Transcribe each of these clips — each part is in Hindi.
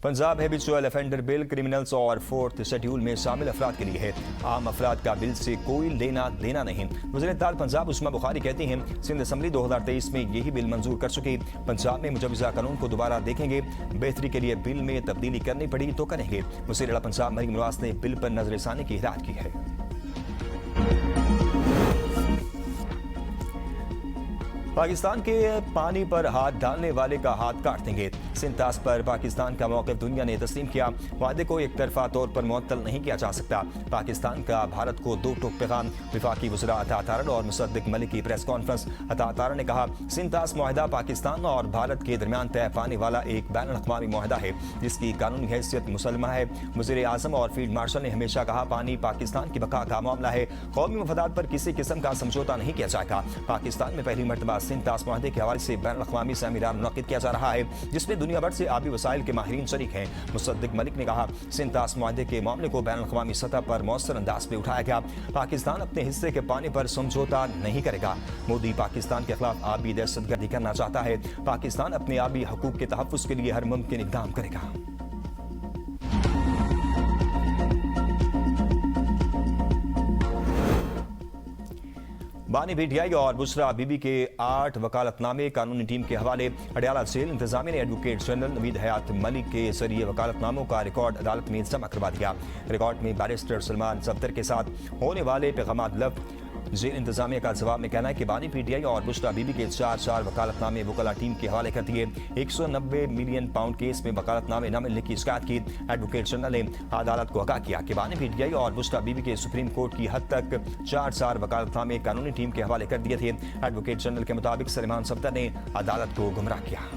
Punjab habitual offender bill criminals और फोर्थ शेड्यूल में शामिल अफराद के लिए है। आम अफराद का बिल से कोई लेना देना नहीं। वज़ीर-ए-आला पंजाब उस्मा बुखारी कहती हैं, सिंध असम्बली 2023 में यही बिल मंजूर कर चुकी। पंजाब में मुजवजा कानून को दोबारा देखेंगे। बेहतरी के लिए बिल में तब्दीली करनी पड़ी तो करेंगे। वज़ीर-ए-आला पंजाब मरियम नवाज ने बिल पर नजरसानी की हिदायत की है। पाकिस्तान के पानी पर हाथ डालने वाले का हाथ काट देंगे। सिंतास पर पाकिस्तान का मौक़िफ़ दुनिया ने तस्लीम किया। वादे को एक तरफा तौर पर मुअत्तल नहीं किया जा सकता। पाकिस्तान का भारत को दो टोक पैगाम। वफाकी वज़रा अता तारड़ और मुसद्दिक मलिक की प्रेस कॉन्फ्रेंस। अता तारड़ ने कहा, सिंतास मुआहदा पाकिस्तान और भारत के दरमियान तय पाने वाला एक बैनुल अक़वामी मुआहदा है जिसकी कानूनी हैसियत मुसलमा है। वज़ीर आज़म और फील्ड मार्शल ने हमेशा कहा, पानी पाकिस्तान की बका का मामला है। कौमी मफादात पर किसी किस्म का समझौता नहीं किया जाएगा। पाकिस्तान में पहली मरतबा सिंतास मुआहदे के हवाले से बैनुल अक़वामी सेमिनार मुनक़्क़िद किया जा रहा है जिसमें दुनिया भर से आबी वसाइल के माहिरीन शरीक हैं। मुसद्दिक मलिक ने कहा, सिंतास मुआहदे के मामले को बैनुल अक़वामी सतह पर मौसर अंदाज में उठाया गया। पाकिस्तान अपने हिस्से के पानी पर समझौता नहीं करेगा। मोदी पाकिस्तान के खिलाफ आबी दहशतगर्दी करना चाहता है। पाकिस्तान अपने आबी हकूक़ के तहफ़्फ़ुज़ के लिए हर मुमकिन इक़दाम करेगा। बानी पीटीआई और बुशरा बीबी के 8 वकालतनामे कानूनी टीम के हवाले। अडयाला जेल इंतजामिया ने एडवोकेट जनरल नवीद हयात मलिक के जरिए वकालतनामों का रिकॉर्ड अदालत में जमा करवा दिया। रिकॉर्ड में बैरिस्टर सलमान सफ्दर के साथ होने वाले पैगामात लफ्ज़। जेल इंतजामिया का जवाब में कहना है कि बानी पीटीआई और बुशरा बीबी के 4 वकालतनामे वकला टीम के हवाले कर दिए। 190 मिलियन पाउंड केस में वकालतनामे न मिलने की शिकायत की। एडवोकेट जनरल ने अदालत को आगाह किया कि बानी पीटीआई और बुशरा बीबी के सुप्रीम कोर्ट की हद तक 4 वकालतनामे कानूनी टीम के हवाले कर दिए थे। एडवोकेट जनरल के मुताबिक सलमान सफ्दर ने अदालत को गुमराह किया।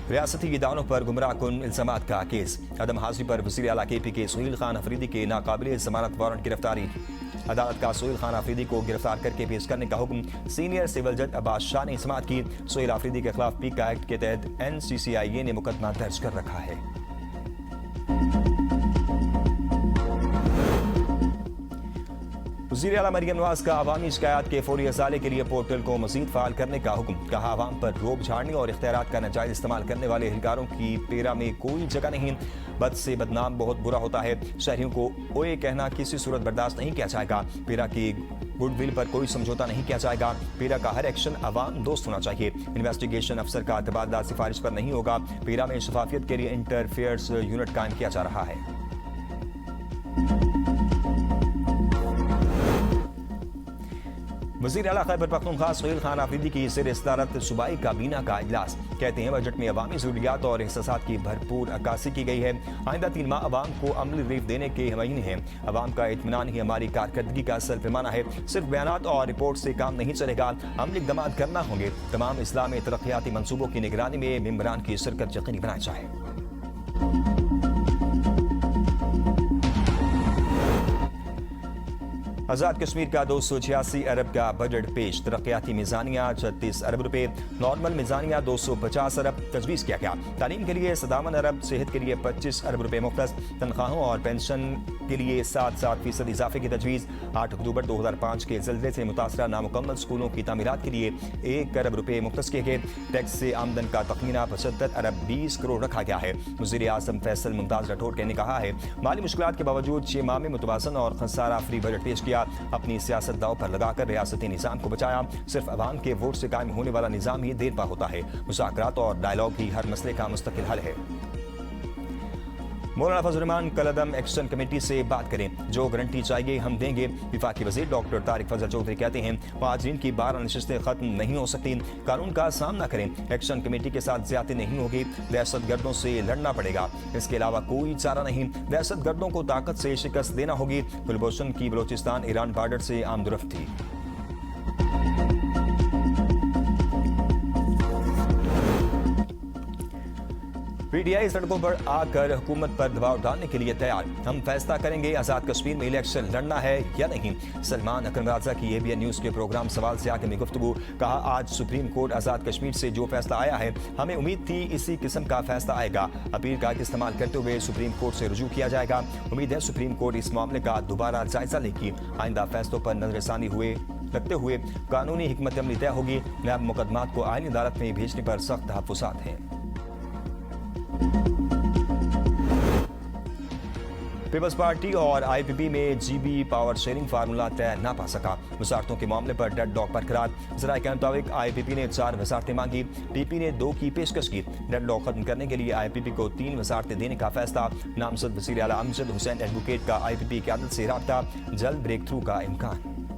रियासती इदारों पर गुमराह कुन इल्जामात का केस। अदम हाजिरी पर वज़ीर आला KP के सुहेल खान अफरीदी के नाकाबिल ज़मानत वारंट गिरफ्तारी। अदालत का सुहेल खान अफरीदी को गिरफ्तार करके पेश करने का हुक्म। सीनियर सिविल जज अब्बास शाह ने समाअत की। सुहेल अफरीदी के खिलाफ पीका एक्ट के तहत NCCIA ने मुकदमा दर्ज कर रखा है। वज़ीर आला मरियम नवाज का अवामी शिकायत के फौरी अजाले के लिए पोर्टल को मज़ीद फ़ाल करने का हुक्म। कहा, आवाम पर रोब झाड़ने और इख्तियारात का नाजायज़ इस्तेमाल करने वाले एहलकारों की पेरा में कोई जगह नहीं। बद से बदनाम बहुत बुरा होता है। शहरियों को ओए कहना किसी सूरत बर्दाश्त नहीं किया जाएगा। पेरा की गुडविल पर कोई समझौता नहीं किया जाएगा। पेरा का हर एक्शन अवाम दोस्त होना चाहिए। इन्वेस्टिगेशन अफसर का तबादला सिफारिश पर नहीं होगा। पेरा में शफाफियत के लिए इंटरफेयर्स यूनिट कायम किया जा रहा है। वज़ीर आला खैबर पख्तूनख्वा सुहेल खान अफरीदी की ज़ेर सदारत सूबाई काबीना का इजलास। कहते हैं, बजट में अवामी ज़रूरियात और एहसासात की भरपूर अक्कासी की गई है। आइंदा 3 माह अवाम को अमली रिलीफ देने के महीने हैं। अवाम का इत्मीनान ही हमारी कारकर्दगी का असल पैमाना है। सिर्फ बयानात और रिपोर्ट से काम नहीं चलेगा। अमली इक़दामात करना होंगे। तमाम इस्लाह में तरक्याती मंसूबों की निगरानी में मेंबरान की शिरकत यकीनी बनाई जाए। आज़ाद कश्मीर का 286 अरब का बजट पेश। तरक्याती मिजानिया 36 अरब रुपए, नॉर्मल मिजानिया 250 अरब तजवीज़ किया गया। तालीम के लिए 57 अरब, सेहत के लिए 25 अरब रुपए मुख्तस, तनख्वाहों और पेंशन के लिए 7% इजाफे की तजवीज़। 8 अक्टूबर 2005 के ज़ल्ज़ले से मुतासरा नामुकम्मल स्कूलों की तामीरात के लिए 1 अरब रुपए मुख्तस किए गए। टैक्स से आमदन का तखमीना 75 अरब 20 करोड़ रखा गया है। वज़ीर आज़म फैसल मुमताज़ राठौड़ ने कहा है, माली मुश्किलात के बावजूद 6 माह में मुतवाज़न और खसारा फ्री बजट पेश किया। अपनी सियासत दाव पर लगाकर रियासती निज़ाम को बचाया। सिर्फ अवाम के वोट से कायम होने वाला निज़ाम ही देर पा होता है। मुज़ाकरात और डायलॉग ही हर मसले का मुस्तकिल हल है। मौलाना फजल रहमान कलदम एक्शन कमेटी से बात करें, जो गारंटी चाहिए हम देंगे। वफाकी वज़ीर डॉक्टर तारिक फजल चौधरी कहते हैं, महाजरीन की 12 नशिस्तें खत्म नहीं हो सकती। कानून का सामना करें। एक्शन कमेटी के साथ ज्यादती नहीं होगी। दहशत गर्दों से लड़ना पड़ेगा। इसके अलावा कोई चारा नहीं। दहशत गर्दों को ताकत से शिकस्त देना होगी। कुलभूषण की बलोचिस्तान ईरान बॉर्डर से आमदरफ्त थी। पीटीआई सड़कों पर आकर हुकूमत पर दबाव डालने के लिए तैयार। हम फैसला करेंगे आज़ाद कश्मीर में इलेक्शन लड़ना है या नहीं। सलमान अकरम राजा की ABN न्यूज़ के प्रोग्राम सवाल से आगे में गुफ्तगू। कहा, आज सुप्रीम कोर्ट आज़ाद कश्मीर से जो फैसला आया है, हमें उम्मीद थी इसी किस्म का फैसला आएगा। अपील का इस्तेमाल करते हुए सुप्रीम कोर्ट से रुजू किया जाएगा। उम्मीद है सुप्रीम कोर्ट इस मामले का दोबारा जायजा लेगी। आइंदा फैसलों पर नजरसानी हुए रखते हुए कानूनी हिकमत अमली तय होगी। नैब मुकदमात को आईनी अदालत में भेजने पर सख्त तहफ़्फ़ुज़ात हैं। पीपल्स पार्टी और IPP में GB पावर शेयरिंग फार्मूला तय न पा सका। वजारतों के मामले पर डेडलॉक बरकरार। ज़राए के मुताबिक IPP ने 4 वजारतें मांगी, PP ने 2 की पेशकश की। डेडलॉक खत्म करने के लिए IPP को 3 वजारतें देने का फैसला। नामजद वज़ीर आला अमजद हुसैन एडवोकेट का IPP क़यादत से राब्ता, जल्द ब्रेक थ्रू का इम्कान।